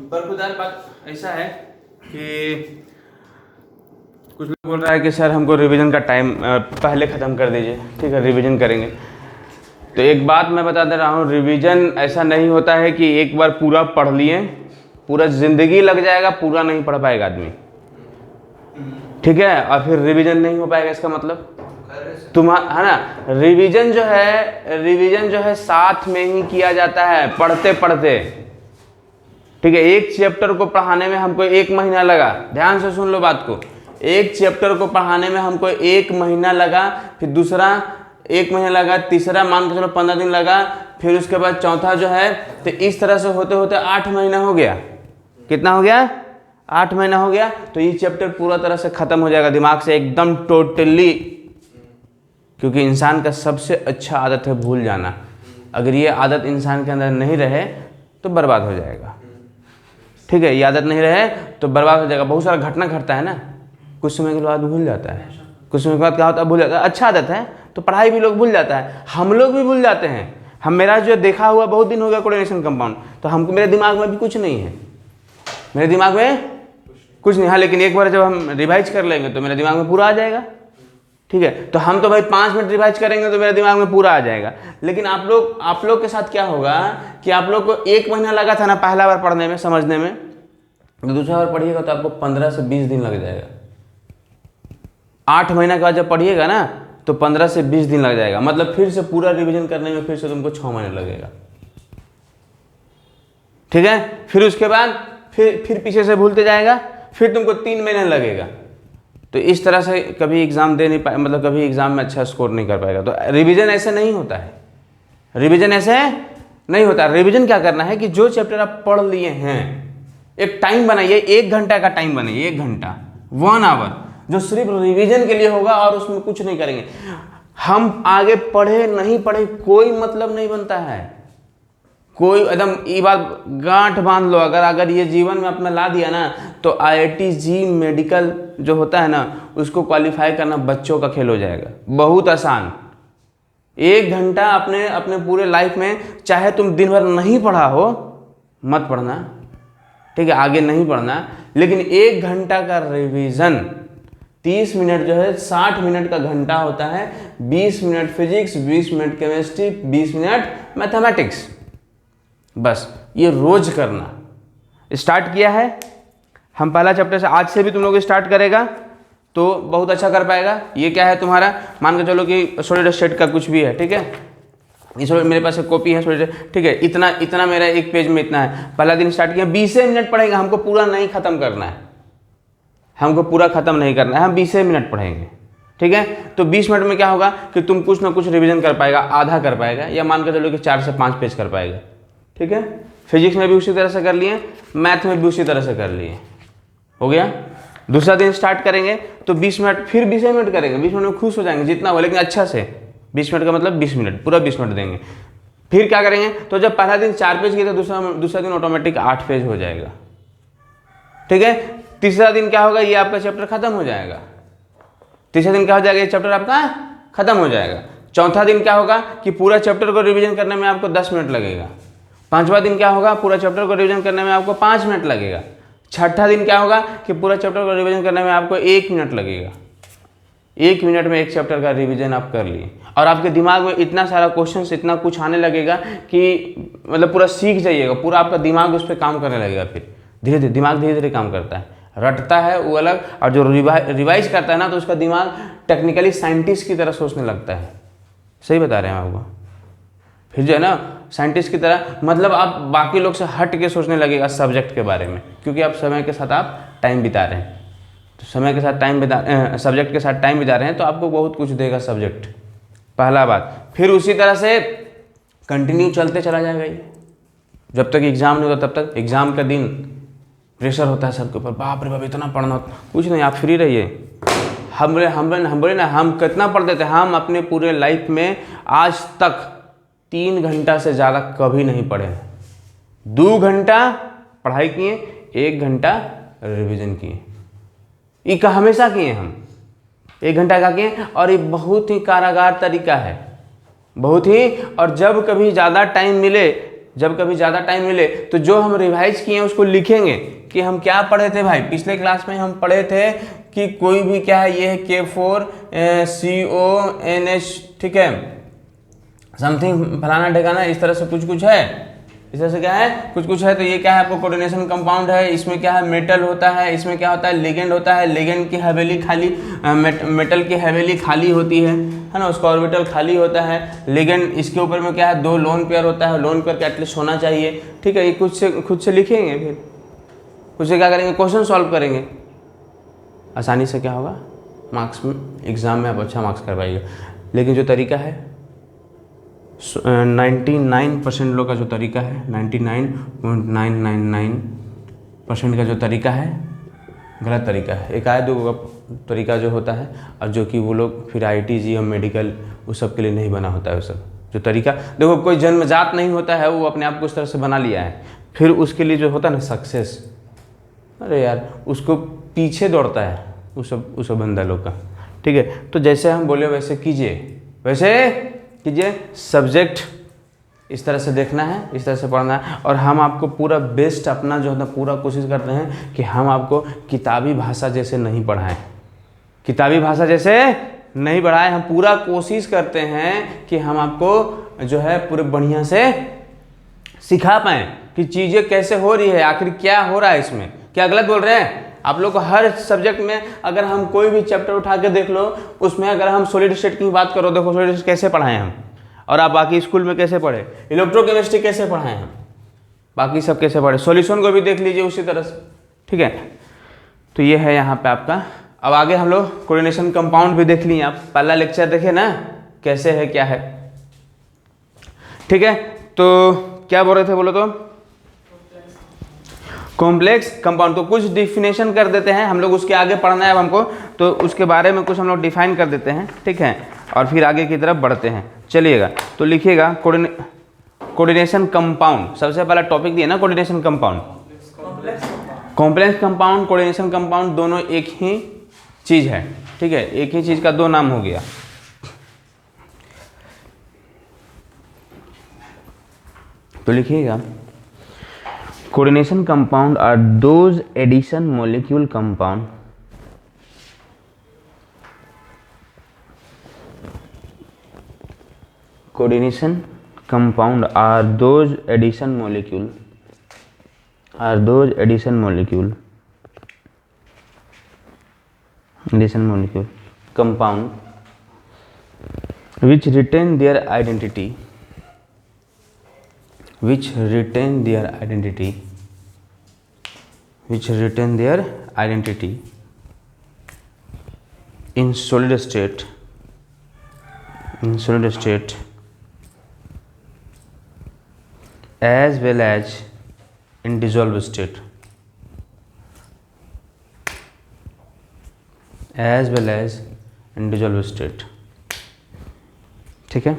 बरखुरदार बात ऐसा है कि कुछ लोग बोल रहा है कि सर हमको रिवीजन का टाइम पहले ख़त्म कर दीजिए, ठीक है रिवीजन करेंगे। तो एक बात मैं बता दे रहा हूँ, रिवीजन ऐसा नहीं होता है कि एक बार पूरा पढ़ लिए पूरा ज़िंदगी लग जाएगा, पूरा नहीं पढ़ पाएगा आदमी, ठीक है, और फिर रिवीजन नहीं हो पाएगा। इसका मतलब तुम्हारा है ना, रिवीजन जो है साथ में ही किया जाता है, पढ़ते पढ़ते, ठीक है। एक चैप्टर को पढ़ाने में हमको 1 महीना लगा, ध्यान से सुन लो बात को। एक चैप्टर को पढ़ाने में हमको 1 महीना लगा, फिर दूसरा 1 महीना लगा, तीसरा मान के चलो 15 दिन लगा, फिर उसके बाद चौथा जो है, तो इस तरह से होते होते 8 महीना हो गया। कितना हो गया? 8 महीना हो गया। तो ये चैप्टर पूरा तरह से खत्म हो जाएगा दिमाग से एकदम टोटली, क्योंकि इंसान का सबसे अच्छा आदत है भूल जाना। अगर ये आदत इंसान के अंदर नहीं रहे तो बर्बाद हो जाएगा, ठीक है। ये आदत नहीं रहे तो बर्बाद हो जाएगा। बहुत सारा घटना घटता है ना, कुछ समय के बाद भूल जाता है, कुछ समय के बाद क्या होता है, भूल जाता है। अच्छा आदत है तो पढ़ाई भी लोग भूल जाता है, हम लोग भी भूल जाते हैं। मेरा जो देखा हुआ बहुत दिन हो गया कोऑर्डिनेशन कंपाउंड, तो हमको मेरे दिमाग में भी कुछ नहीं है, मेरे दिमाग में कुछ नहीं। हाँ, लेकिन एक बार जब हम रिवाइज कर लेंगे तो मेरे दिमाग में पूरा आ जाएगा, ठीक है। तो हम तो भाई 5 मिनट रिवाइज करेंगे तो मेरे दिमाग में पूरा आ जाएगा। लेकिन आप लोग के साथ क्या होगा कि आप लोग को 1 महीना लगा था ना पहला बार पढ़ने में, समझने में, तो दूसरा बार पढ़िएगा तो आपको 15 से 20 दिन लग जाएगा। 8 महीना के बाद जब पढ़िएगा ना तो 15 से 20 दिन लग जाएगा। मतलब फिर से पूरा रिवीजन करने में फिर से तुमको 6 महीने लगेगा, ठीक है। फिर उसके बाद फिर पीछे से भूलते जाएगा, फिर तुमको 3 महीने लगेगा। तो इस तरह से कभी एग्जाम दे नहीं पाए, मतलब कभी एग्जाम में अच्छा स्कोर नहीं कर पाएगा। तो रिवीजन ऐसे नहीं होता है, रिवीजन ऐसे नहीं होता। रिवीजन क्या करना है कि जो चैप्टर आप पढ़ लिए हैं, एक टाइम बनाइए, 1 घंटा का टाइम बनाइए, 1 घंटा 1 आवर जो सिर्फ रिवीजन के लिए होगा और उसमें कुछ नहीं करेंगे। हम आगे पढ़े नहीं पढ़े कोई मतलब नहीं बनता है, कोई एकदम ये बात गांठ बांध लो। अगर ये जीवन में अपना ला दिया ना तो IIT जी मेडिकल जो होता है ना उसको क्वालिफाई करना बच्चों का खेल हो जाएगा, बहुत आसान। 1 घंटा अपने पूरे लाइफ में, चाहे तुम दिन भर नहीं पढ़ा हो मत पढ़ना, ठीक है, आगे नहीं पढ़ना, लेकिन 1 घंटा का रिवीजन, 30 मिनट जो है 60 मिनट का घंटा होता है। 20 minute physics, 20 minute chemistry, 20 minute mathematics, बस ये रोज करना। स्टार्ट किया है हम पहला चैप्टर से, आज से भी तुम लोग स्टार्ट करेगा तो बहुत अच्छा कर पाएगा। ये क्या है तुम्हारा, मान के चलो कि सॉलिड स्टेट का कुछ भी है, ठीक है। इस मेरे पास एक कॉपी है सॉलिड, ठीक है, इतना मेरा एक पेज में इतना है। पहला दिन स्टार्ट किया, 20 मिनट पढ़ेंगे, हमको पूरा नहीं खत्म करना है, हमको पूरा खत्म नहीं करना है, हम 20 मिनट पढ़ेंगे, ठीक है। तो 20 मिनट में क्या होगा कि तुम कुछ ना कुछ रिवीजन कर पाएगा, आधा कर पाएगा, या मान के चलो कि 4 से 5 पेज कर पाएगा, ठीक है। फिजिक्स में भी उसी तरह से कर लिए, मैथ में भी उसी तरह से कर लिए, हो गया। दूसरा दिन स्टार्ट करेंगे तो 20 मिनट, फिर 20 मिनट करेंगे, 20 मिनट में खुश हो जाएंगे जितना हो, लेकिन अच्छा से 20 मिनट का मतलब 20 मिनट, पूरा 20 मिनट देंगे। फिर क्या करेंगे, तो जब पहला दिन 4 पेज किए तो दूसरा दिन ऑटोमेटिक 8 पेज हो जाएगा, ठीक है। तीसरा दिन क्या होगा, ये आपका चैप्टर खत्म हो जाएगा। तीसरा दिन क्या हो जाएगा, ये चैप्टर आपका खत्म हो जाएगा। चौथा दिन क्या होगा कि पूरा चैप्टर को रिवीजन करने में आपको 10 मिनट लगेगा। 5वां दिन क्या होगा, पूरा चैप्टर को रिवीजन करने में आपको 5 मिनट लगेगा। 6ठा दिन क्या होगा कि पूरा चैप्टर को रिवीजन करने में आपको 1 मिनट लगेगा। 1 मिनट में एक चैप्टर का रिवीजन आप कर लिए, और आपके दिमाग में इतना सारा क्वेश्चन, इतना कुछ आने लगेगा कि मतलब पूरा सीख जाइएगा, पूरा आपका दिमाग उस पर काम करने लगेगा। फिर धीरे धीरे दिमाग धीरे धीरे काम करता है, रटता है वो अलग, और जो रिवाइज करता है ना तो उसका दिमाग टेक्निकली साइंटिस्ट की तरह सोचने लगता है। सही बता रहे हैं आपको। फिर जो है ना साइंटिस्ट की तरह, मतलब आप बाकी लोग से हट के सोचने लगेगा सब्जेक्ट के बारे में, क्योंकि आप समय के साथ आप टाइम बिता रहे हैं। तो समय के साथ सब्जेक्ट के साथ टाइम बिता रहे हैं तो आपको बहुत कुछ देगा सब्जेक्ट, पहला बात। फिर उसी तरह से कंटिन्यू चलते चला जाएगा ये, जब तक एग्ज़ाम नहीं होता तब तक। एग्ज़ाम का दिन प्रेशर होता है सबके ऊपर, बाप रे बाप इतना पढ़ना होता, कुछ नहीं, आप फ्री रहिए। हम बोले ना हम कितना पढ़ते थे, हम अपने पूरे लाइफ में आज तक 3 घंटा से ज़्यादा कभी नहीं पढ़े। 2 घंटा पढ़ाई किए, 1 घंटा रिवीजन किए, ये का हमेशा किए हम। 1 घंटा का किए, और ये बहुत ही कारागार तरीका है, बहुत ही। और जब कभी ज़्यादा टाइम मिले, जब कभी ज़्यादा टाइम मिले तो जो हम रिवाइज किए हैं उसको लिखेंगे कि हम क्या पढ़े थे भाई। पिछले क्लास में हम पढ़े थे कि कोई भी क्या है, ये है K4CONH, ठीक है, समथिंग फलाना ठिकाना, इस तरह से कुछ कुछ है, इस तरह से क्या है, कुछ कुछ है। तो ये क्या है आपको कोऑर्डिनेशन कंपाउंड है। इसमें क्या है, मेटल होता है, इसमें क्या होता है, लिगेंड होता है। लिगेंड की हवेली खाली, मेटल की हवेली खाली होती है ना, उसका ऑर्बिटल खाली होता है। लिगेंड इसके ऊपर में क्या है, 2 लोन पेयर होता है, लोन पेयर का एटलीस्ट होना चाहिए, ठीक है। ये खुद से लिखेंगे, फिर खुद से क्या करेंगे, क्वेश्चन सॉल्व करेंगे, आसानी से क्या होगा, मार्क्स में एग्ज़ाम में आप अच्छा मार्क्स कर पाइएगा। लेकिन जो तरीका है 99% लोग का जो तरीका है, 99.999% का जो तरीका है गलत तरीका है। एक आए दो का तरीका जो होता है, और जो कि वो लोग फिर IIT GM मेडिकल वो सब के लिए नहीं बना होता है। वो सब जो तरीका, देखो कोई जन्मजात नहीं होता है, वो अपने आप को उस तरह से बना लिया है, फिर उसके लिए जो होता है ना सक्सेस, अरे यार उसको पीछे दौड़ता है उस सब बंदा लोग का, ठीक है। तो जैसे हम बोले वैसे कीजिए, सब्जेक्ट इस तरह से देखना है, इस तरह से पढ़ना है। और हम आपको पूरा बेस्ट अपना जो है पूरा कोशिश करते हैं कि हम आपको किताबी भाषा जैसे नहीं पढ़ाएं, किताबी भाषा जैसे नहीं पढ़ाएं। हम पूरा कोशिश करते हैं कि हम आपको जो है पूरे बढ़िया से सिखा पाएँ कि चीज़ें कैसे हो रही है, आखिर क्या हो रहा है इसमें, क्या गलत बोल रहे हैं आप लोग को। हर सब्जेक्ट में अगर हम कोई भी चैप्टर उठा के देख लो, उसमें अगर हम सॉलिड स्टेट की बात करो, देखो सॉलिड स्टेट कैसे पढ़ाएं हम, और आप बाकी स्कूल में कैसे पढ़े, इलेक्ट्रोकेमिस्ट्री कैसे पढ़ाएं हम, बाकी सब कैसे पढ़े, सॉल्यूशन को भी देख लीजिए उसी तरह से, ठीक है। तो ये है यहाँ पे आपका। अब आगे हम लोग कोऑर्डिनेशन कंपाउंड भी देख लिए, आप पहला लेक्चर देखे ना कैसे है क्या है, ठीक है। तो क्या बोल रहे थे बोलो तो, कॉम्प्लेक्स कंपाउंड। तो कुछ डिफिनेशन कर देते हैं हम लोग, उसके आगे पढ़ना है अब हमको, तो उसके बारे में कुछ हम लोग डिफाइन कर देते हैं, ठीक है, और फिर आगे की तरफ बढ़ते हैं। चलिएगा, तो लिखिएगा कोऑर्डिनेशन कंपाउंड। सबसे पहला टॉपिक दिया ना coordination compound, complex compound, coordination compound, दोनों एक ही चीज है, ठीक है, एक ही चीज का दो नाम हो गया। तो लिखिएगा coordination compound are those addition molecule compound coordination compound are those addition molecule compound which retain their identity in solid state as well as in dissolved state, ठीक है।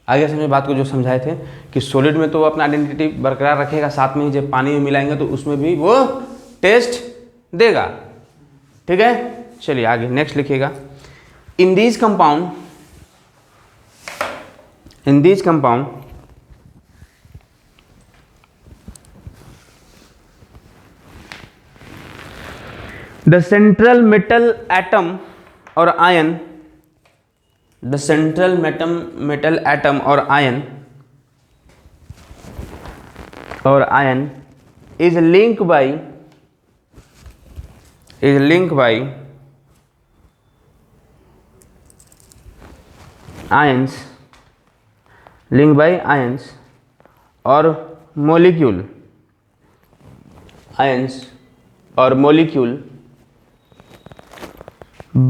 आगे समझे बात को, जो समझाए थे कि सॉलिड में तो वो अपना आइडेंटिटी बरकरार रखेगा, साथ में ही जब पानी में मिलाएंगे तो उसमें भी वो टेस्ट देगा, ठीक है। चलिए आगे नेक्स्ट लिखिएगा, in these compound the central metal atom और ion, the central metal atom or ion is linked by ions or molecule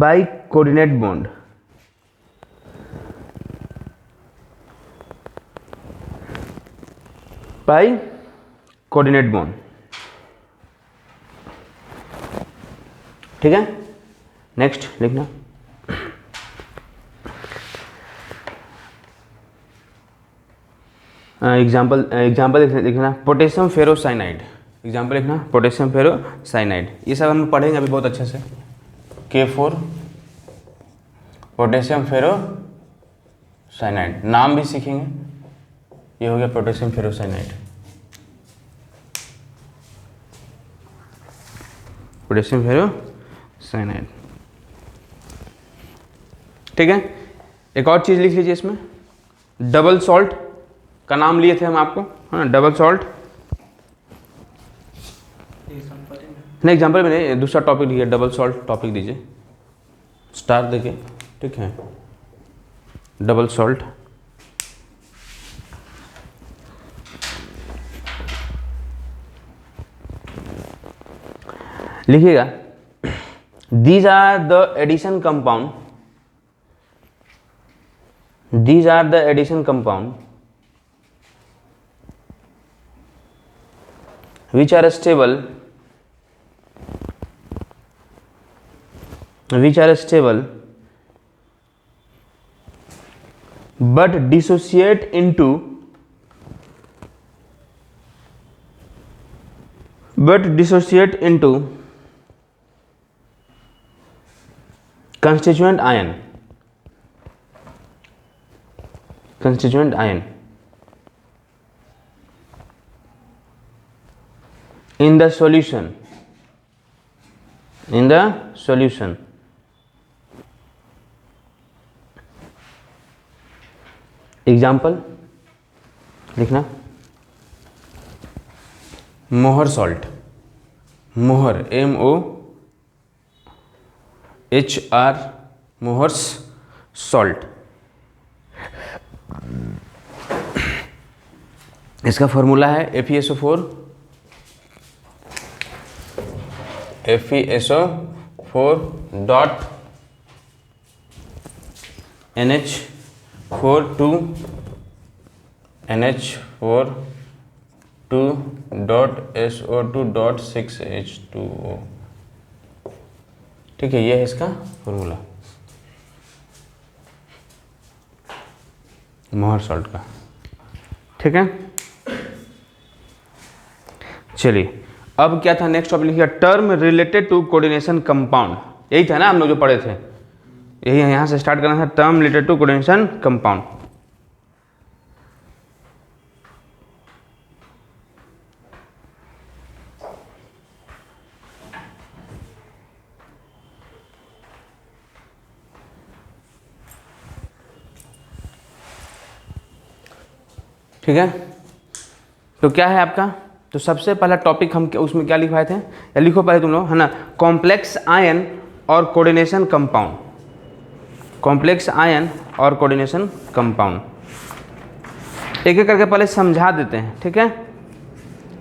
by coordinate bond, ठीक है। नेक्स्ट लिखना, एग्जाम्पल लिखना, पोटेशियम फेरोसाइनाइड, एग्जाम्पल लिखना पोटेशियम फेरोसाइनाइड। ये सब हम पढ़ेंगे अभी बहुत अच्छे से, K4 पोटेशियम फेरोसाइनाइड, नाम भी सीखेंगे, ये हो गया पोटेशियम फेरोसाइनाइड, पोटेशियम फेरोसाइनाइड। ठीक है, एक और चीज़ लिख लीजिए इसमें, डबल सॉल्ट का नाम लिए थे हम आपको, है ना, डबल सॉल्ट। नहीं एग्जाम्पल में नहीं, दूसरा टॉपिक लिखिए, डबल सॉल्ट टॉपिक दीजिए स्टार देके, ठीक है, डबल सॉल्ट। लिखिएगा, these are the addition compound, these are the addition compound which are stable but dissociate into constituent ion in the solution example लिखना, मोहर सॉल्ट, मोहर MOHR, मोहर्स सॉल्ट। इसका formula है FeSO4 dot NH4 dot SO2 dot 6H2O। ठीक है, ये है इसका फॉर्मूला मोहर सॉल्ट का। ठीक है, चलिए अब क्या था नेक्स्ट टॉपिक लिखिए, term related to coordination compound. यही था ना हम लोग जो पढ़े थे, यही यहाँ से स्टार्ट करना था, term related to coordination compound. ठीक है, तो क्या है आपका, तो सबसे पहला टॉपिक हम उसमें क्या लिखवाए थे, या लिखो पहले तुम लोग, है ना, कॉम्प्लेक्स आयन और कोऑर्डिनेशन कंपाउंड, कॉम्प्लेक्स आयन और कोऑर्डिनेशन कंपाउंड। एक एक करके पहले समझा देते हैं, ठीक है,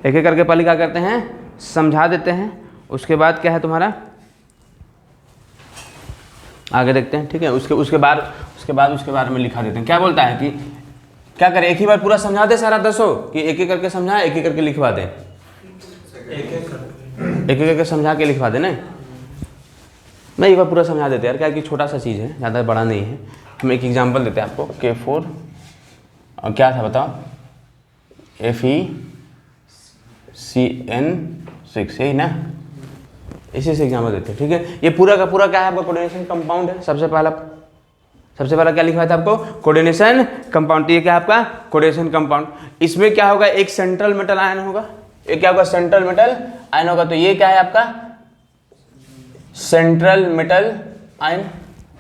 एक एक करके पहले क्या करते हैं, समझा देते हैं, उसके बाद क्या है तुम्हारा, आगे देखते हैं। ठीक है, उसके बाद में लिखा देते हैं। क्या बोलता है कि क्या करें, एक ही बार पूरा समझा दे सारा 10 कि एक एक करके समझा, एक एक करके लिखवा दें, एक एक करके समझा के लिखवा दें। नहीं, मैं एक बार पूरा समझा देते यार, क्या कि छोटा सा चीज़ है, ज़्यादा बड़ा नहीं है। हम एक एग्जांपल देते हैं आपको, K4 और क्या था बताओ, FeCN6, यही ना, इसी से एग्जांपल देते हैं। ठीक है, ये पूरा का पूरा क्या है आपका, कोऑर्डिनेशन कंपाउंड है। सबसे पहला क्या लिखा था आपको, कोऑर्डिनेशन कंपाउंड। ये क्या है आपका कोऑर्डिनेशन कंपाउंड। इसमें क्या होगा, एक सेंट्रल मेटल आयन होगा, एक क्या होगा, सेंट्रल मेटल आयन होगा। तो ये क्या है आपका central metal ion,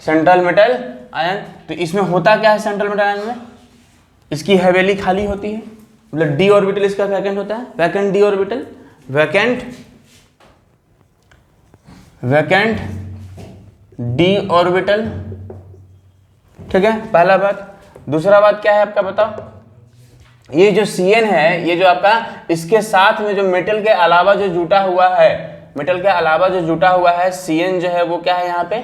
central metal ion. तो इसमें होता क्या है, सेंट्रल मेटल आयन में इसकी हवेली खाली होती है, मतलब डी ऑर्बिटल इसका वैकेंट होता है, vacant D orbital, vacant D orbital. ठीक है, पहला बात। दूसरा बात क्या है आपका बताओ, ये जो Cn है, ये जो आपका इसके साथ में जो मेटल के अलावा जो जुटा हुआ है, मेटल के अलावा जो जुटा हुआ है Cn जो है वो क्या है यहाँ पे,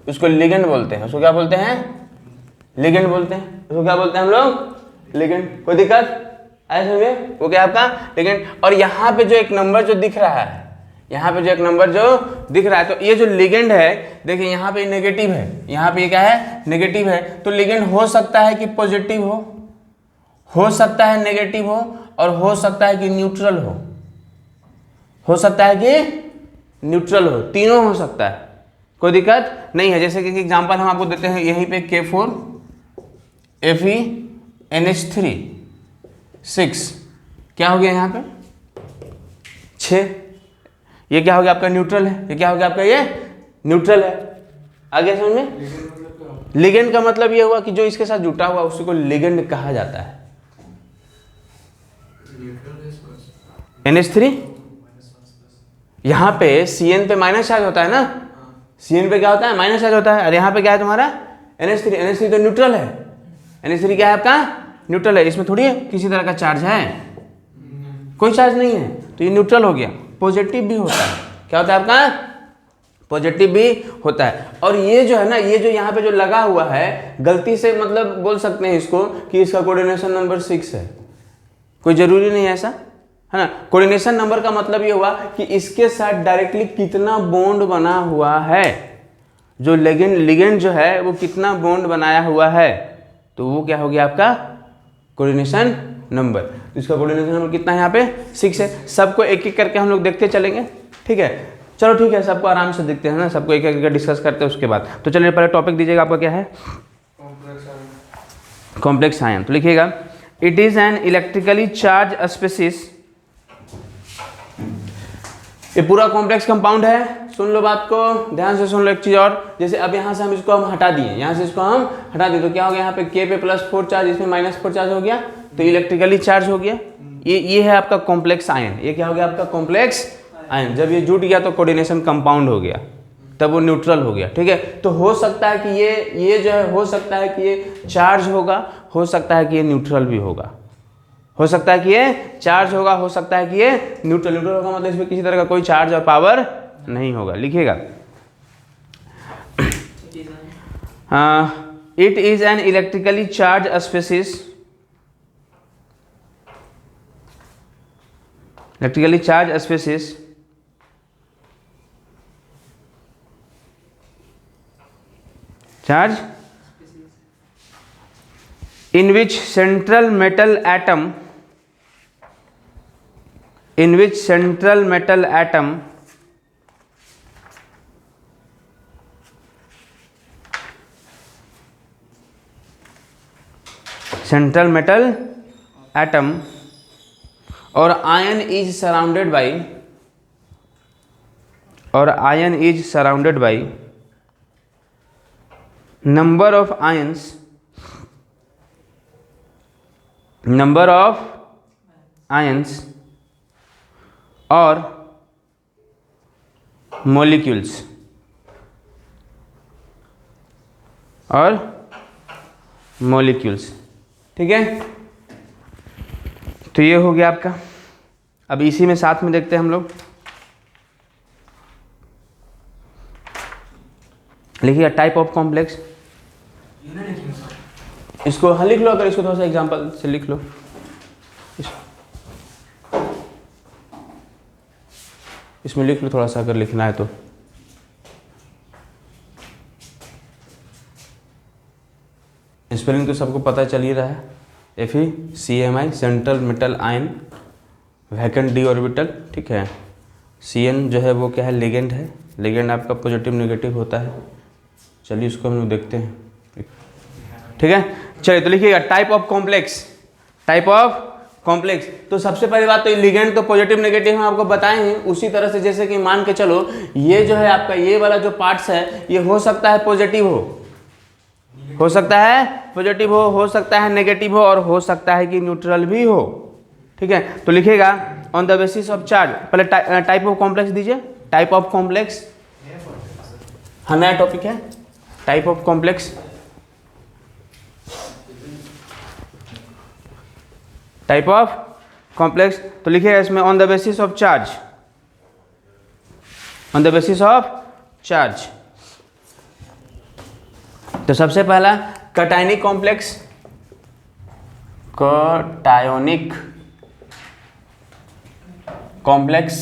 उसको लिगेंड बोलते हैं। उसको क्या बोलते हैं, लिगेंड बोलते हैं। उसको क्या बोलते हैं हम लोग, लिगेंड। कोई दिक्कत ऐसे हुए, वो क्या आपका लिगेंड। और यहाँ पे जो एक नंबर जो दिख रहा है, यहाँ पे जो एक नंबर जो दिख रहा है, तो ये जो लिगेंड है, देखिए यहाँ पे नेगेटिव है, यहाँ पे क्या है, नेगेटिव है। तो लिगेंड हो सकता है कि पॉजिटिव हो सकता है नेगेटिव हो, और हो सकता है कि न्यूट्रल हो सकता है कि न्यूट्रल हो, तीनों हो सकता है, कोई दिक्कत नहीं है। जैसे कि एग्जांपल हम आपको देते हैं, यहीं पे K4 FeNH3, 6, क्या हो गया यहाँ पे 6, ये क्या हो गया आपका न्यूट्रल है, ये क्या हो गया आपका ये न्यूट्रल है। आगे समझ में, लिगेंड का मतलब ये हुआ कि जो इसके साथ जुटा हुआ उसी को लिगेंड कहा जाता है। NH3 यहाँ पे Cn पे माइनस चार्ज होता है ना, Cn पे क्या होता है माइनस चार्ज होता है, और यहाँ पे क्या है तुम्हारा NH3, NH3 तो न्यूट्रल है, NH3 क्या है आपका न्यूट्रल है, इसमें थोड़ी किसी तरह का चार्ज है, कोई चार्ज नहीं है, तो ये न्यूट्रल हो गया। पॉजिटिव भी होता है, क्या होता है आपका पॉजिटिव भी होता है। और ये जो है ना, ये जो यहाँ पे जो लगा हुआ है, गलती से मतलब बोल सकते हैं इसको कि इसका कोऑर्डिनेशन नंबर 6 है, कोई जरूरी नहीं है ऐसा, है ना। कोऑर्डिनेशन नंबर का मतलब ये हुआ कि इसके साथ डायरेक्टली कितना बॉन्ड बना हुआ है, जो लिगेंड जो है वो कितना बॉन्ड बनाया हुआ है, तो वो क्या हो गया आपका कोऑर्डिनेशन नंबर। तो इसका कोऑर्डिनेशन नंबर कितना है यहाँ पे 6 है। सबको एक एक करके हम लोग देखते चलेंगे, ठीक है। चलो ठीक है, सबको आराम से देखते हैं ना, सबको एक एक करके डिस्कस करते हैं उसके बाद। तो चलिए पहले टॉपिक दीजिएगा आपका क्या है, कॉम्प्लेक्स आयन। तो लिखिएगा it is an electrically charge species, ये पूरा कॉम्प्लेक्स कंपाउंड है। सुन लो बात को, ध्यान से सुन लो एक चीज और, जैसे अब यहाँ से हम इसको हटा दिए, यहाँ से इसको हम हटा दिए, तो क्या हो गया यहाँ पे K पे +4 चार्ज, इसमें -4 चार्ज हो गया, तो इलेक्ट्रिकली चार्ज हो गया। ये है आपका कॉम्प्लेक्स आयन, ये क्या हो गया आपका कॉम्प्लेक्स आयन। जब ये जुट गया तो कोऑर्डिनेशन कंपाउंड हो गया, तब वो न्यूट्रल हो गया, ठीक है। तो हो सकता है कि ये जो है, हो सकता है कि ये चार्ज होगा, हो सकता है कि ये न्यूट्रल भी होगा, हो सकता है कि ये चार्ज होगा, हो सकता है कि ये न्यूट्रल होगा, मतलब इसमें किसी तरह का कोई चार्ज और पावर नहीं होगा। लिखिएगा it is an electrically charge species, electrically charge species charge in which central metal atom central metal atom or ion is surrounded by number of ions or molecules, ठीक है। तो ये हो गया आपका। अब इसी में साथ में देखते हैं हम लोग, लिखिए टाइप ऑफ कॉम्प्लेक्स, इसको हाँ लिख लो, अगर इसको थोड़ा सा एग्जांपल से लिख लो। इसमें लिख लो थोड़ा सा अगर लिखना है तो। स्पेलिंग तो सबको पता चल ही रहा है, FeCmi central metal ion, vacant D orbital, ठीक है। Cn जो है वो क्या है लिगेंड है, लिगेंड आपका पॉजिटिव नेगेटिव होता है। चलिए उसको हम लोग देखते हैं, ठीक है। चलिए तो लिखिएगा टाइप ऑफ कॉम्प्लेक्स। तो सबसे पहली बात तो लिगेंड तो पॉजिटिव नेगेटिव हम आपको बताए हैं, उसी तरह से जैसे कि मान के चलो ये जो है आपका ये वाला जो पार्ट्स है, ये हो सकता है पॉजिटिव हो सकता है पॉजिटिव हो सकता है नेगेटिव हो, और हो सकता है कि न्यूट्रल भी हो, ठीक है। तो लिखिएगा on the basis of charge, पहले टाइप ऑफ कॉम्प्लेक्स दीजिए, टाइप ऑफ कॉम्प्लेक्स, हाँ नया टॉपिक है, type of complex, type of complex. तो लिखिएगा इसमें on the basis of charge, on the basis of charge. तो सबसे पहला कटायनिक कॉम्प्लेक्स, कटायोनिक कॉम्प्लेक्स।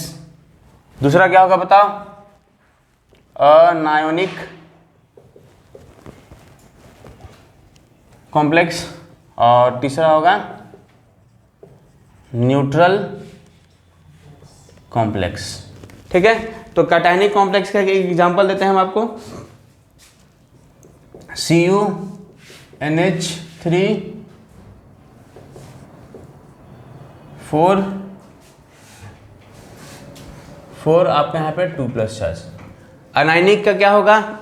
दूसरा क्या होगा बताओ, अनायोनिक कॉम्प्लेक्स, और तीसरा होगा न्यूट्रल कॉम्प्लेक्स, ठीक है। तो कटायनिक कॉम्प्लेक्स का एक एग्जांपल देते हैं हम आपको, CuNH3 4 आपका यहाँ पे 2 प्लस चार्ज। अनायनिक का क्या होगा?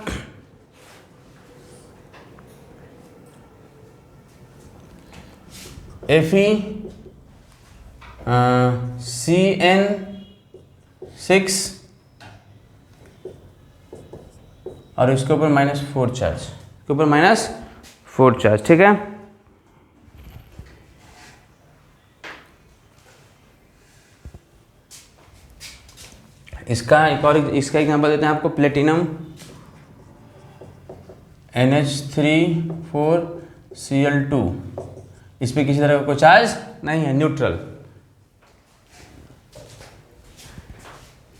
CN6 और इसके ऊपर -4 चार्ज, के ऊपर -4 चार्ज, ठीक है। इसका एक और इसका एग्जांपल देते हैं आपको, प्लेटिनम NH3,4Cl2। इस पे किसी तरह का कोई चार्ज नहीं है, न्यूट्रल।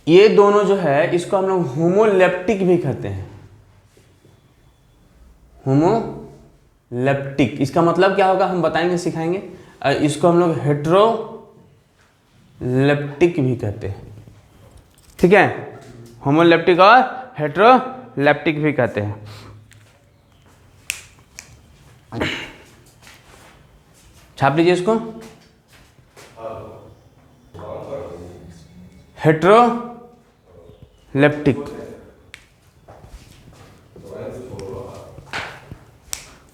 ये दोनों जो है इसको हम लोग होमोलेप्टिक भी कहते हैं। होमोलेप्टिक, इसका मतलब क्या होगा हम बताएंगे, सिखाएंगे। इसको हम लोग हेट्रोलेप्टिक भी कहते हैं, ठीक है। होमोलेप्टिक और हेट्रोलेप्टिक भी कहते हैं। छाप लीजिए इसको, हेट्रोलेप्टिक।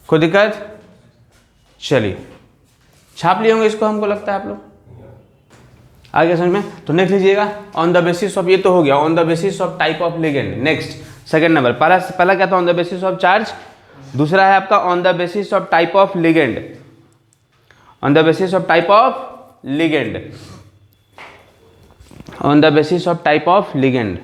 कोई दिक्कत? चलिए छाप लिए होंगे इसको, हमको लगता है आप लोग आगे समझ में। तो नेक्स्ट लीजिएगा, ऑन द बेसिस ऑफ, ये तो हो गया on the basis of type of ligand. Next second number, पहला क्या था? On the basis of charge. दूसरा है आपका on the basis of type of ligand. On the basis of type of ligand, on the basis of type of ligand,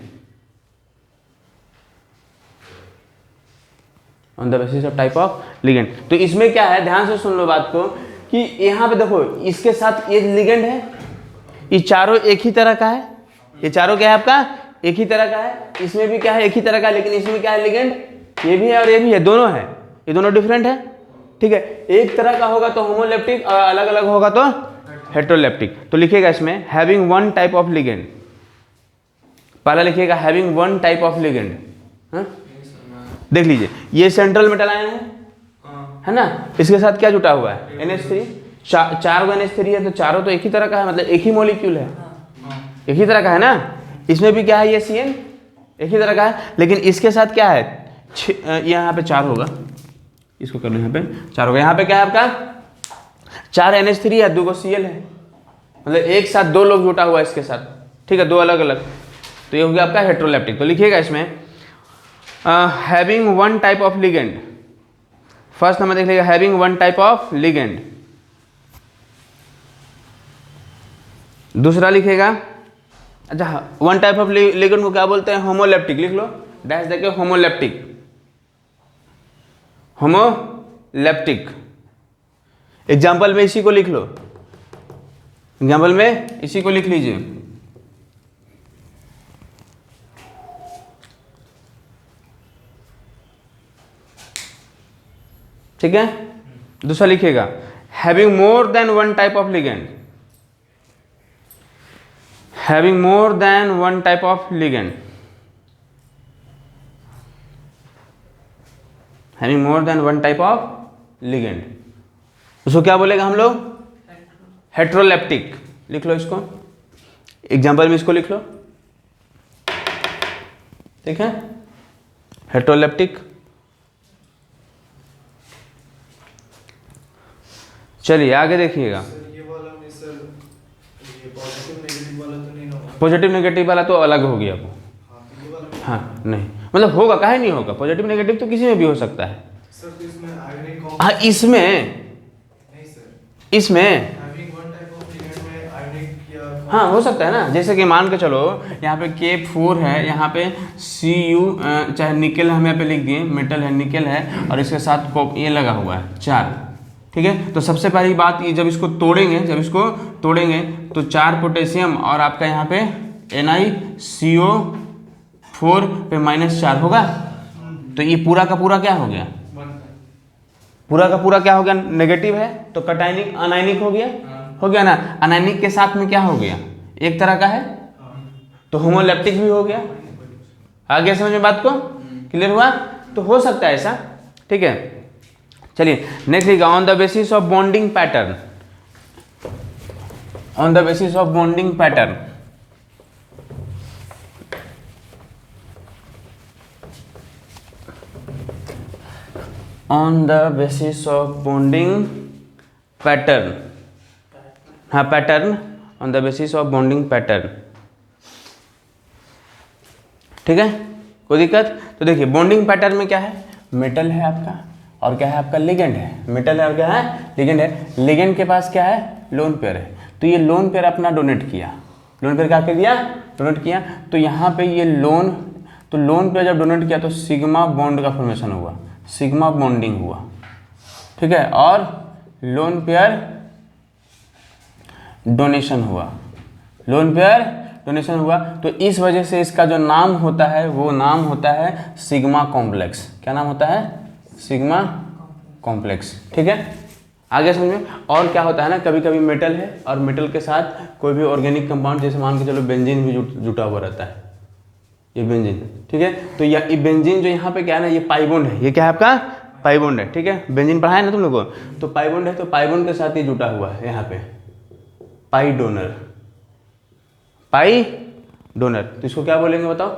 on the basis of type of ligand. तो इसमें क्या है, ध्यान से सुन लो बात को, कि यहां पे देखो इसके साथ ये लिगेंड है, ये चारों एक ही तरह का है, ये चारों क्या है आपका एक ही तरह का है। इसमें भी क्या है एक ही तरह का, लेकिन इसमें क्या है लिगेंड, ये भी है और ये भी है, दोनों है, ये दोनों डिफरेंट है, ठीक है। एक तरह का होगा तो होमोलेप्टिक और अलग अलग होगा तो हेट्रोलेप्टिक। तो लिखिएगा इसमें having one type of ligand, पहला लिखिएगा having one type of ligand. देख लीजिए ये सेंट्रल मेटल आयन है ना, इसके साथ क्या जुटा हुआ है NH3, चार गो NH3 है, तो चारों तो एक ही तरह का है, मतलब एक ही मॉलिक्यूल है, एक ही तरह का है ना। इसमें भी क्या है, ये CN एक ही तरह का है, लेकिन इसके साथ क्या है, यहाँ पे 4 होगा, इसको कर लो यहाँ पे 4 होगा। यहाँ पे क्या है आपका 4 NH3 है, 2 Cl है, मतलब एक साथ 2 लोग जुटा हुआ है इसके साथ, ठीक है, 2 अलग अलग। तो ये हो गया आपका हेट्रोलेप्टिक। तो लिखिएगा इसमें having one type of ligand, first number देख लीजिएगा having one type of ligand. दूसरा लिखेगा, अच्छा वन टाइप ऑफ लिगेंड को क्या बोलते हैं, होमोलेप्टिक। लिख लो डैश देके, होमोलेप्टिक, होमोलेप्टिक। एग्जाम्पल में इसी को लिख लो, एग्जाम्पल में इसी को लिख लीजिए। ठीक है, दूसरा लिखिएगा having more than one type of ligand, having more than one type of ligand, having more than one type of ligand, उसको क्या बोलेगा हम लोग, हेट्रोलेप्टिक। लिख लो इसको, एग्जाम्पल में इसको लिख लो, ठीक है, हेट्रोलेप्टिक। चलिए आगे देखिएगा, पॉजिटिव नेगेटिव वाला तो अलग हो गया वो, हाँ नहीं मतलब होगा, काहे नहीं होगा, पॉजिटिव नेगेटिव तो किसी में भी हो सकता है। हाँ इसमें हाँ हो सकता है ना, जैसे कि मान के चलो यहाँ पे K4 है, यहाँ पे Cu चाहे निकल हम यहाँ पे लिख दिए, मेटल है, निकल है, और इसके साथ ये लगा हुआ है 4, ठीक है। तो सबसे पहली बात ये, जब इसको तोड़ेंगे तो 4 पोटेशियम और आपका यहाँ पे NiCO4 पे -4 होगा, तो ये पूरा का पूरा क्या हो गया, पूरा का पूरा क्या हो गया, नेगेटिव है, तो कटायनिक अनायनिक हो गया ना। अनायनिक के साथ में क्या हो गया, एक तरह का है, तो होमोलेप्टिक भी हो गया। आगे समझ में बात को, क्लियर हुआ। तो हो सकता है ऐसा, ठीक है। चलिए नेक्स्ट लिखा, on the basis of bonding pattern, on the basis of bonding pattern, on the basis of bonding pattern, हाँ pattern, on the basis of bonding pattern, ठीक है, कोई दिक्कत? तो देखिए बॉन्डिंग पैटर्न में क्या है, मेटल है आपका और क्या है आपका लिगेंड है, मेटल है और क्या है लिगेंड है। लिगेंड के पास क्या है, लोन पेयर है, तो ये लोन पेयर अपना डोनेट किया, लोन पेयर क्या कर दिया, डोनेट किया, तो यहाँ पे ये लोन, तो लोन पेयर जब डोनेट किया तो सिग्मा बॉन्ड का फॉर्मेशन हुआ, सिग्मा बॉन्डिंग हुआ, ठीक है, और लोन पेयर डोनेशन हुआ, लोन पेयर डोनेशन हुआ, तो इस वजह से इसका जो नाम होता है वो नाम होता है सिग्मा कॉम्प्लेक्स। क्या नाम होता है, सिग्मा कॉम्प्लेक्स, ठीक है, आगे समझ में। और क्या होता है ना, कभी कभी मेटल है और मेटल के साथ कोई भी ऑर्गेनिक कंपाउंड, जैसे मान के चलो बेंजीन भी जुटा हुआ रहता है, ये बेंजीन, ठीक है, तो ये बेंजीन जो यहाँ पे क्या है ना, ये पाई बॉन्ड है, ये क्या है आपका पाई बॉन्ड है, ठीक है, बेंजीन पढ़ा है ना तुम लोगों को, तो पाई बॉन्ड है, तो पाई बॉन्ड के साथ ये जुटा हुआ है यहाँ पे पाई डोनर, पाई डोनर, तो इसको क्या बोलेंगे बताओ,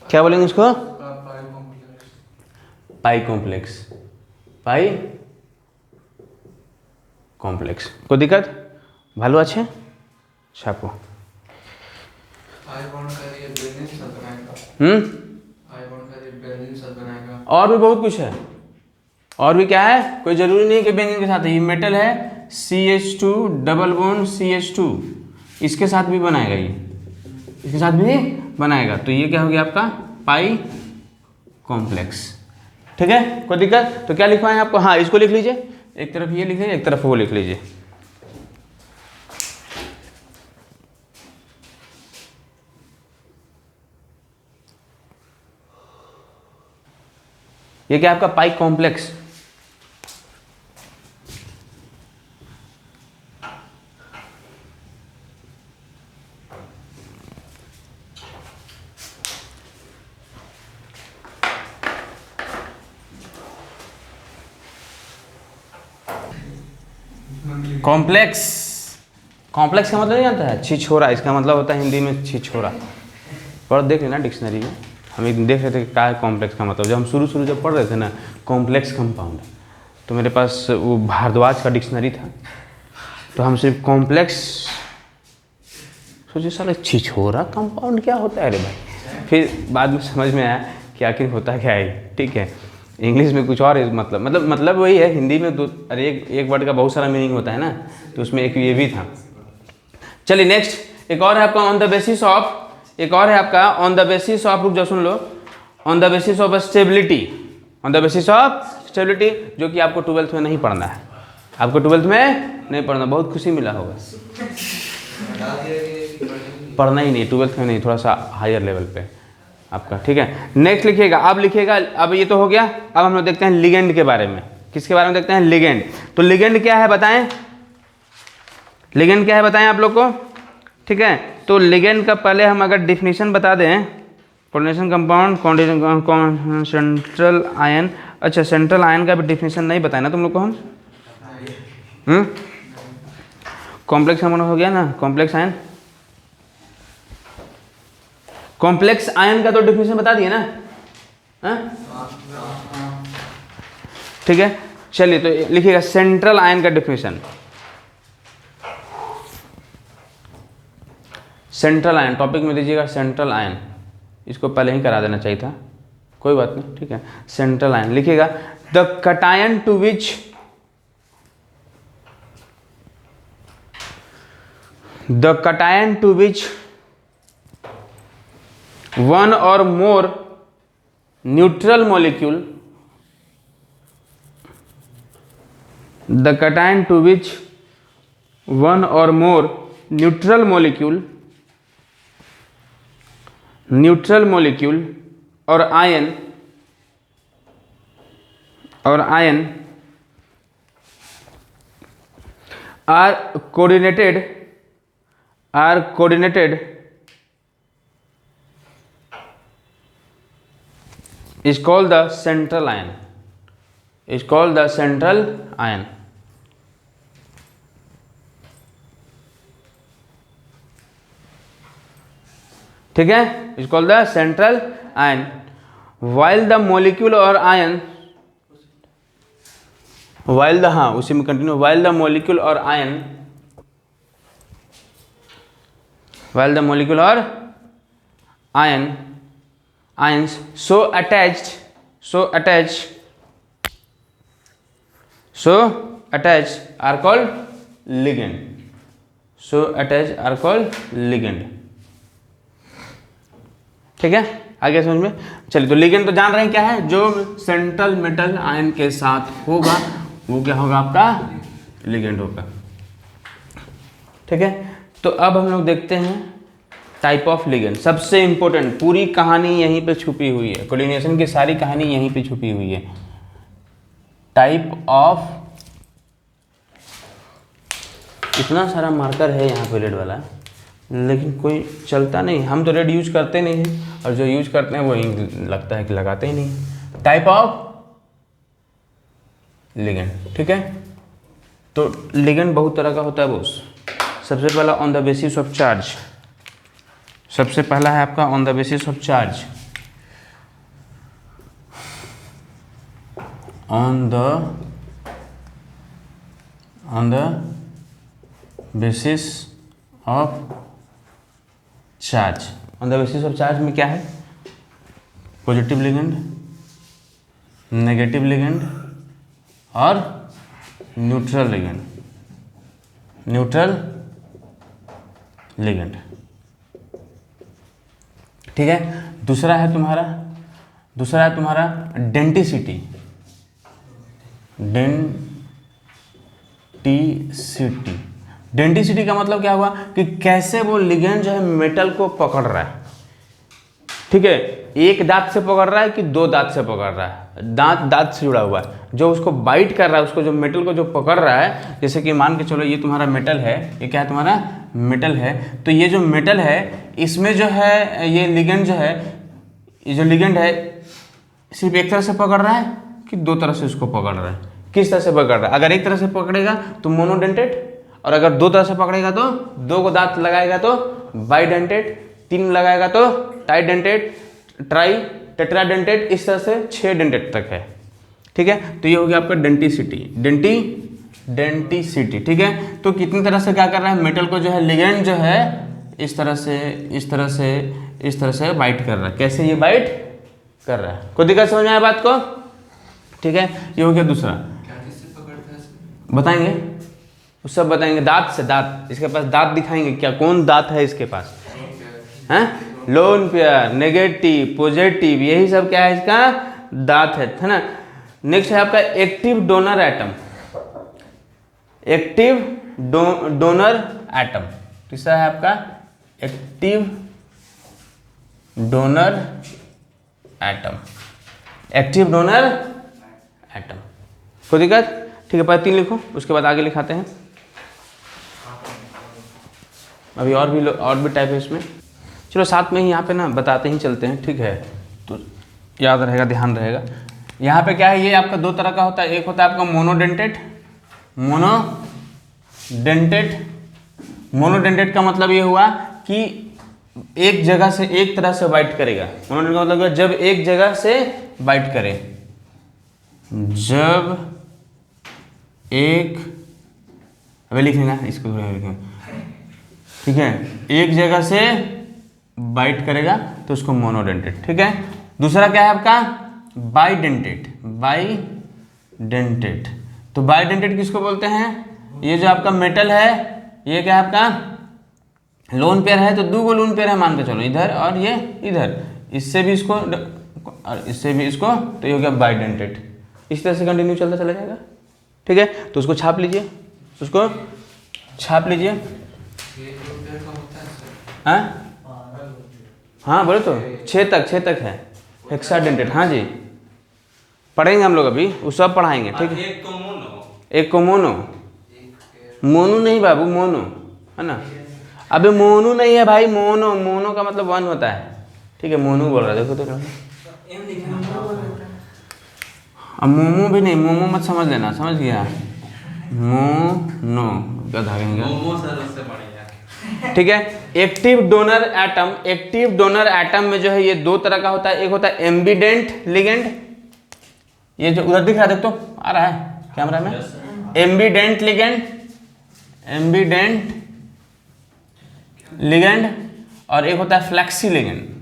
क्या बोलेंगे इसको, पाई कॉम्प्लेक्स, पाई कॉम्प्लेक्स। कोई दिक्कत, भालो अच्छे छापो, और भी बहुत कुछ है, और भी क्या है, कोई जरूरी नहीं कि बेंजीन के साथ है, ये मेटल है CH2 डबल बॉन्ड CH2, इसके साथ भी बनाएगा, ये इसके साथ भी बनाएगा, तो ये क्या हो गया आपका पाई कॉम्प्लेक्स, ठीक है, कोई दिक्कत? तो क्या लिखवाएं आपको, हाँ इसको लिख लीजिए, एक तरफ ये लिख लीजिए, एक तरफ वो लिख लीजिए, ये क्या आपका पाई कॉम्प्लेक्स, कॉम्प्लेक्स, कॉम्प्लेक्स का मतलब नहीं जानता है, छिछोरा, इसका मतलब होता है हिंदी में छिछोरा, और देख लेना डिक्शनरी में, हम एक देख रहे थे क्या है कॉम्प्लेक्स का मतलब, जब हम शुरू जब पढ़ रहे थे ना कॉम्प्लेक्स कंपाउंड, तो मेरे पास वो भारद्वाज का डिक्शनरी था, तो हम सिर्फ कॉम्प्लेक्स सोचे साले छिछोरा कंपाउंड क्या होता है, अरे भाई, फिर बाद में समझ में आया कि आखिर होता क्या है, ठीक है, इंग्लिश में कुछ और मतलब वही है, हिंदी में दो, अरे एक वर्ड का बहुत सारा मीनिंग होता है ना, तो उसमें एक ये भी था। चलिए नेक्स्ट, एक और है आपका ऑन द बेसिस ऑफ, एक और है आपका ऑन द बेसिस ऑफ, रुक जाओ सुन लो, on the basis of stability, on the basis of stability, जो कि आपको 12th में नहीं पढ़ना है, आपको 12th में नहीं पढ़ना, बहुत खुशी मिला होगा, पढ़ना ही नहीं 12th में नहीं, थोड़ा सा हायर लेवल पे आपका, ठीक है। नेक्स्ट लिखिएगा, अब लिखिएगा, अब ये तो हो गया, अब हम लोग देखते हैं लिगेंड के बारे में, किसके बारे में देखते हैं, लिगेंड। तो लिगेंड क्या है बताएं, लिगेंड क्या है बताएं आप लोग को, ठीक है। तो लिगेंड का पहले हम अगर डिफिनीशन बता दें, कोऑर्डिनेशन कंपाउंड सेंट्रल आयन, अच्छा सेंट्रल आयन का भी डिफिनीशन नहीं बताया ना तुम लोग को हम, कॉम्प्लेक्स अमोन हो गया ना, कॉम्प्लेक्स आयन, कॉम्प्लेक्स आयन का तो डिफिनीशन बता दिए ना, ठीक है। चलिए तो लिखिएगा सेंट्रल आयन का डिफिनीशन, सेंट्रल आयन टॉपिक में दीजिएगा, सेंट्रल आयन, इसको पहले ही करा देना चाहिए था, कोई बात नहीं, ठीक है। सेंट्रल आयन लिखिएगा, the cation to which the cation to which one or more neutral molecule, the cation to which one or more neutral molecule or ion are coordinated is called the central ion, is called the central ion, ठीक है, is called the central ion. While the molecule और ion, while the, हाँ उसी में continue, while the molecule और ion, while the molecule और ion ions so attached are called ligand, so attached are called ligand। ठीक है, आगे समझ में। चलिए, तो लिगेंड तो जान रहे हैं क्या है, जो सेंट्रल मेटल आयन के साथ होगा वो क्या होगा, आपका लिगेंड होगा। ठीक है, तो अब हम लोग देखते हैं टाइप ऑफ लिगेंड। सबसे इंपॉर्टेंट, पूरी कहानी यहीं पे छुपी हुई है, कोऑर्डिनेशन की सारी कहानी यहीं पे छुपी हुई है। टाइप ऑफ, इतना सारा मार्कर है यहाँ पे रेड वाला, लेकिन कोई चलता नहीं। हम तो रेड यूज करते नहीं हैं, और जो यूज करते हैं वो लगता है कि लगाते ही नहीं। टाइप ऑफ लिगेंड, ठीक है। तो लिगेंड बहुत तरह का होता है बोस। सबसे पहला on the basis of charge, सबसे पहला है आपका on the basis of charge. On the basis of charge, on the basis of charge में क्या है, पॉजिटिव लिगेंड, नेगेटिव लिगेंड और न्यूट्रल लिगेंड, न्यूट्रल लिगेंड। ठीक है, दूसरा है तुम्हारा डेंटिसिटी। डेंटिसिटी का मतलब क्या हुआ कि कैसे वो लिगेंड जो है मेटल को पकड़ रहा है। ठीक है, एक दांत से पकड़ रहा है कि दो दांत से पकड़ रहा है, दांत से जुड़ा हुआ है, जो उसको बाइट कर रहा है, उसको जो मेटल को जो पकड़ रहा है। जैसे कि मान के चलो ये तुम्हारा मेटल है, ये क्या है, तुम्हारा मेटल है। तो ये जो मेटल है इसमें जो है ये लिगेंड जो है, ये जो लिगेंड है सिर्फ एक तरह से पकड़ रहा है कि दो तरह से उसको पकड़ रहा है। किस तरह से पकड़ रहा है, अगर एक तरह से पकड़ेगा तो मोनोडेंटेट, और अगर दो तरह से पकड़ेगा तो दो को दांत लगाएगा तो बाइडेंटेट, तीन लगाएगा तो टाइडेंटेट, ट्राई, टेट्राडेंटेट, इस तरह से 6 डेंटेट तक है। ठीक है, तो ये हो गया आपका डेंटिसिटी। ठीक है, तो कितनी तरह से क्या कर रहा है, मेटल को जो है लिगेंड जो है इस तरह से बाइट कर रहा है। कैसे ये बाइट कर रहा है, कोई दिक्कत समझ में आया बात को। ठीक है, ये हो गया दूसरा। बताएंगे, वो सब बताएंगे। दांत से, दांत, इसके पास दांत दिखाएंगे क्या, कौन दांत है इसके पास, हैं, लोन पेयर, नेगेटिव, पॉजिटिव, यही सब क्या है, इसका दांत है ना। नेक्स्ट है आपका active donor atom, active donor atom. तीसरा है आपका active donor atom, active donor atom. कोई दिक्कत, ठीक है, पहले 3 लिखो, उसके बाद आगे लिखाते हैं। अभी और भी टाइप है इसमें। चलो साथ में ही यहाँ पे ना बताते ही चलते हैं, ठीक है, तो याद रहेगा, ध्यान रहेगा। यहाँ पे क्या है, ये आपका 2 तरह का होता है। एक होता है आपका मोनोडेंटेट का मतलब ये हुआ कि एक जगह से एक तरह से बाइट करेगा। मोनोडेंटेट का मतलब जब एक जगह से बाइट करे, जब एक, अभी लिखेंगे इसको, लिखेंगे, ठीक है, एक जगह से बाइट करेगा तो उसको मोनोडेंटेट। ठीक है, दूसरा क्या है आपका बाइडेंटेट। तो बाइडेंटेट किसको बोलते हैं, ये जो आपका मेटल है ये क्या है आपका लोन पेयर है, तो 2 लोन पेयर है मान के चलो, इधर और ये इधर, इससे भी इसको और इससे भी इसको, तो ये हो गया बाइडेंटेट। इस तरह से कंटिन्यू चलता चला जाएगा। ठीक है, तो उसको छाप लीजिए, हाँ बोले तो 6 तक है हेक्साडेंटेट। हाँ जी, पढ़ेंगे हम लोग अभी, वो सब पढ़ाएंगे। ठीक है, एक को मोनो नहीं बाबू, मोनो है ना। अबे मोनो नहीं है भाई, मोनो का मतलब 1 होता है। ठीक है, मोनो बोल रहा है, देखो तो अब मोमो भी नहीं, मोमो मत समझ लेना, समझ गया, मोनो क्या धागेंगे, ठीक है। एक्टिव डोनर एटम में जो है ये दो तरह का होता है, एक होता है एम्बिडेंट लिगेंड, ये जो उधर दिख रहा है, देख तो आ रहा है कैमरा में, एम्बिडेंट लिगेंड, और एक होता है फ्लेक्सी लिगेंड।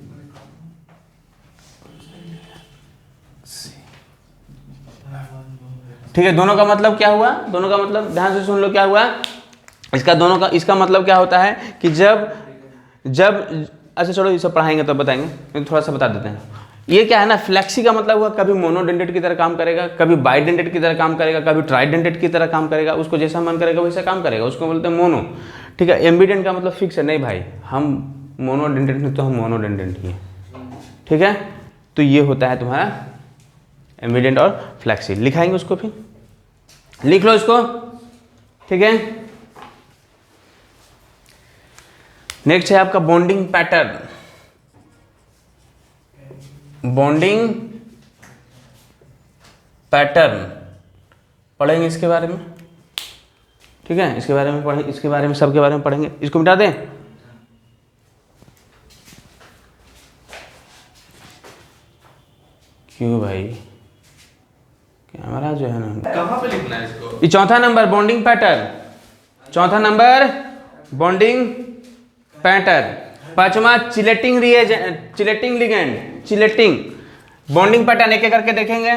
ठीक है, दोनों का मतलब क्या हुआ, दोनों का मतलब ध्यान से सुन लो क्या हुआ इसका मतलब क्या होता है कि जब अच्छा चलो ये सब पढ़ाएंगे तब बताएंगे, थोड़ा सा बता देते हैं। ये क्या है ना, फ्लेक्सी का मतलब हुआ कभी मोनोडेंटेट की तरह काम करेगा, कभी बाइडेंटेट की तरह काम करेगा, कभी ट्राइडेंटेट की तरह काम करेगा, उसको जैसा मन करेगा वैसा काम करेगा, उसको बोलते हैं मोनो। ठीक है, एम्बिडेंट का मतलब फिक्स है, नहीं भाई हम मोनोडेंटेट नहीं तो हम मोनोडेंटेट ही हैं। ठीक है, तो ये होता है तुम्हारा एम्बिडेंट और फ्लेक्सी। लिखाएंगे उसको, फिर लिख लो इसको। ठीक है, नेक्स्ट है आपका बॉन्डिंग पैटर्न। पढ़ेंगे इसके बारे में। ठीक है, इसके बारे में पढ़ेंगे, इसके बारे में सबके बारे में पढ़ेंगे। इसको मिटा दें, क्यों भाई, कैमरा जो है ना, कहाँ पे लिखना है इसको? ये चौथा नंबर बॉन्डिंग पैटर्न। पांचवा चिलेटिंग बॉन्डिंग पैटर्न, एक एक करके देखेंगे।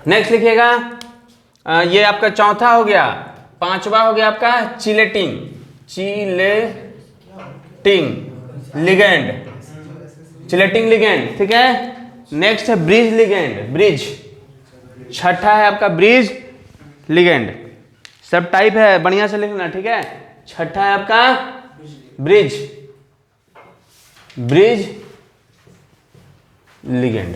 नेक्स्ट लिखिएगा, ये आपका चौथा हो गया। पांचवा हो गया आपका चिलेटिंग लिगेंड। ठीक है, नेक्स्ट है ब्रिज लिगेंड। छठा है आपका ब्रिज लिगेंड। सब टाइप है, बढ़िया से लिखना। ठीक है, छठा है आपका ब्रिज लिगेंड।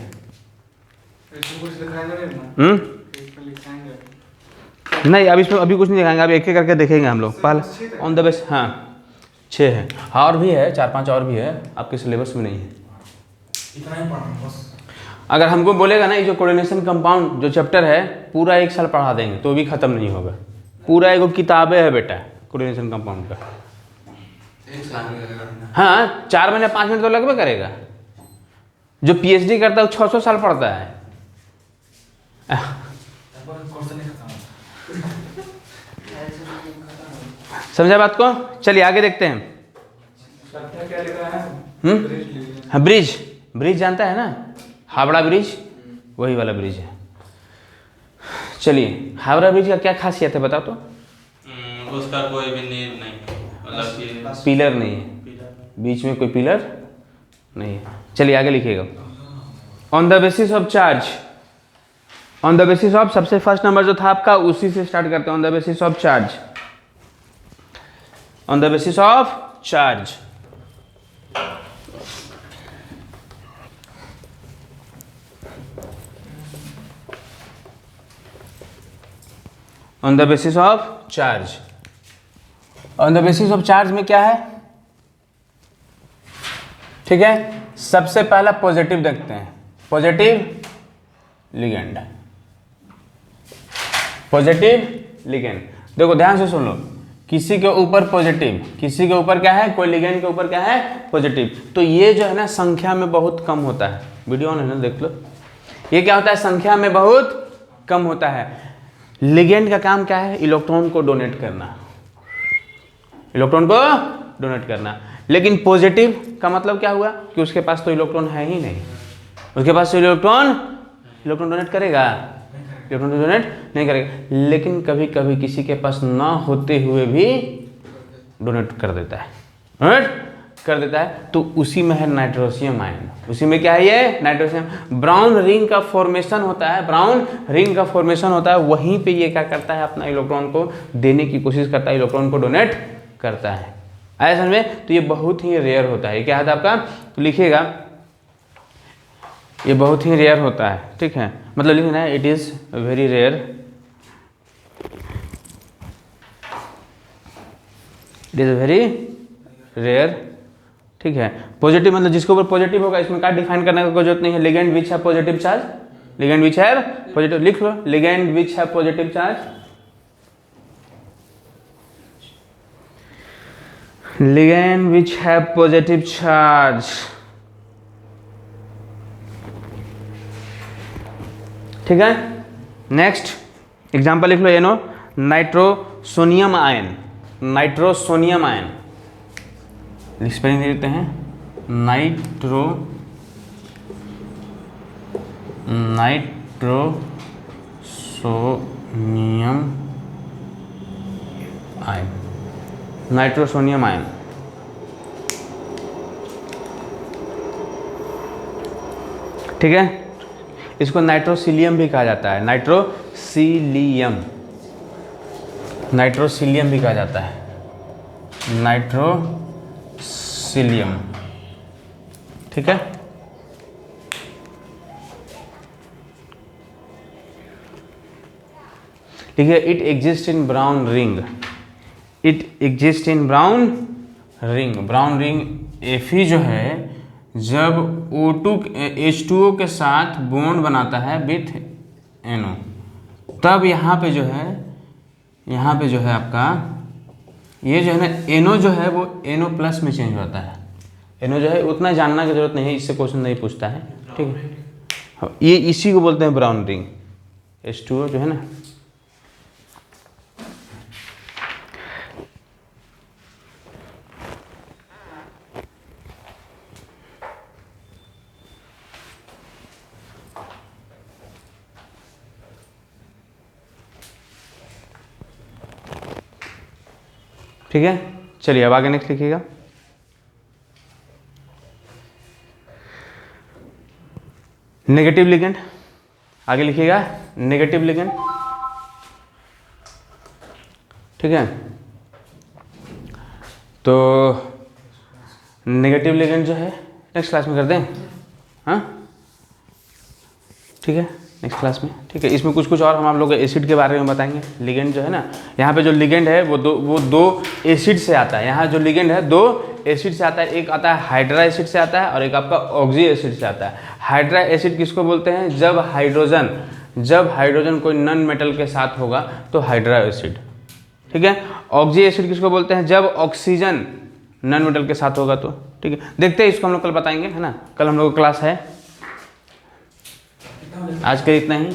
नहीं, अब इसमें अभी कुछ नहीं दिखाएंगे, अभी एक एक करके देखेंगे हम लोग। पहले ऑन द बेस, हाँ 6 है, हाँ और भी है 4-5 और भी है, आपके सिलेबस में नहीं है। इतना ही पढ़ना बस। अगर हमको बोलेगा ना ये जो कोऑर्डिनेशन कंपाउंड जो चैप्टर है पूरा 1 साल पढ़ा देंगे तो भी खत्म नहीं होगा। पूरा एक किताबें है बेटा कोऑर्डिनेशन कंपाउंड का। 1 साल में लगेगा। हाँ 4 महीने 5 मिनट तो लगभग करेगा। जो पीएचडी करता है वो 600 साल पढ़ता है। समझा बात को? चलिए आगे देखते हैं। हाँ ब्रिज जानता है ना, हावड़ा ब्रिज, वही वाला ब्रिज है। चलिए, हावड़ा ब्रिज का क्या खासियत है बताओ तो? उसका कोई भी नींव नहीं, मतलब कि पिलर नहीं है, बीच में कोई पिलर नहीं है। चलिए आगे लिखिएगा। On the basis of charge, on the basis of, सबसे फर्स्ट नंबर जो था आपका उसी से स्टार्ट करते हैं। On the basis of charge, on the basis of charge. On the basis of charge, on the basis of charge में क्या है? ठीक है, सबसे पहला पॉजिटिव देखते हैं, पॉजिटिव लिगेंड। पॉजिटिव लिगेंड, देखो ध्यान से सुन लो, किसी के ऊपर पॉजिटिव, किसी के ऊपर क्या है, कोई लिगेंड के ऊपर क्या है, पॉजिटिव। तो ये जो है ना संख्या में बहुत कम होता है। वीडियो ऑन है ना, देख लो। ये क्या होता है, संख्या में बहुत कम होता है। लिगेंड का काम क्या है, इलेक्ट्रॉन को डोनेट करना, इलेक्ट्रॉन को डोनेट करना। लेकिन पॉजिटिव का मतलब क्या हुआ कि उसके पास तो इलेक्ट्रॉन है ही नहीं, उसके पास तो इलेक्ट्रॉन डोनेट करेगा, इलेक्ट्रॉन डोनेट नहीं करेगा। लेकिन कभी कभी किसी के पास ना होते हुए भी डोनेट कर देता है, डोनेट कर देता है। तो उसी में है नाइट्रोसियम आयन, उसी में क्या है ये नाइट्रोसियम। ब्राउन रिंग का फॉर्मेशन होता है, ब्राउन रिंग का फॉर्मेशन होता है, वहीं पे ये क्या करता है, अपना इलेक्ट्रॉन को देने की कोशिश करता है, इलेक्ट्रॉन को डोनेट करता है। आया समझ में? तो ये बहुत ही रेयर होता है। क्या है आपका, तो लिखिएगा ये बहुत ही रेयर होता है। ठीक है, मतलब लिखना है it is very rare, it is very rare. ठीक है, पॉजिटिव मतलब जिसके ऊपर पॉजिटिव होगा, इसमें क्या डिफाइन करने का कोई जरूरत नहीं है। लिगेंड विच है पॉजिटिव चार्ज, लिगेंड विच है पॉजिटिव, लिख लो लिगेंड विच है positive charge. ligand which have positive charge, ठीक है। नेक्स्ट एग्जाम्पल लिख लो, NO nitrosonium ion, nitrosonium ion spelling दे देते हैं, नाइट्रोसोनियम आयन, नाइट्रोसोनियम आयन, ठीक है। इसको नाइट्रोसिलियम भी कहा जाता है, नाइट्रोसिलियम, नाइट्रोसिलियम भी कहा जाता है, नाइट्रोसिलियम, ठीक है। ठीक है, it exist in brown ring, it exist in brown ring, brown ring Fe जो है जब H2O के साथ बॉन्ड बनाता है विथ NO, तब यहाँ पे जो है आपका ये जो है ना NO जो है वो NO प्लस में चेंज होता है। NO जो है उतना जानना की जरूरत नहीं है, इससे क्वेश्चन नहीं पूछता है, ठीक है। ये इसी को बोलते हैं ब्राउन रिंग, H2O जो है ना। ठीक है, चलिए अब आगे नेक्स्ट लिखिएगा। नेगेटिव लिगेंड, आगे लिखिएगा नेगेटिव लिगेंड, ठीक है। तो नेगेटिव लिगेंड जो है नेक्स्ट क्लास में कर दें, हाँ ठीक है, नेक्स्ट क्लास में, ठीक है। इसमें कुछ और हम आप लोग एसिड के बारे में बताएंगे। लिगेंड जो है ना, यहाँ पे जो लिगेंड है वो दो एसिड से आता है। यहाँ जो लिगेंड है 2 एसिड से आता है, एक आता है हाइड्रा एसिड से आता है और एक आपका ऑक्सी एसिड से आता है। हाइड्रा एसिड किसको बोलते हैं? जब हाइड्रोजन कोई नॉन मेटल के साथ होगा तो हाइड्रा एसिड, ठीक है। ऑक्सी एसिड किसको बोलते हैं? जब ऑक्सीजन नॉन मेटल के साथ होगा तो, ठीक है। देखते हैं, इसको हम लोग कल बताएंगे, है ना। कल हम लोग को क्लास है, आज के इतना ही।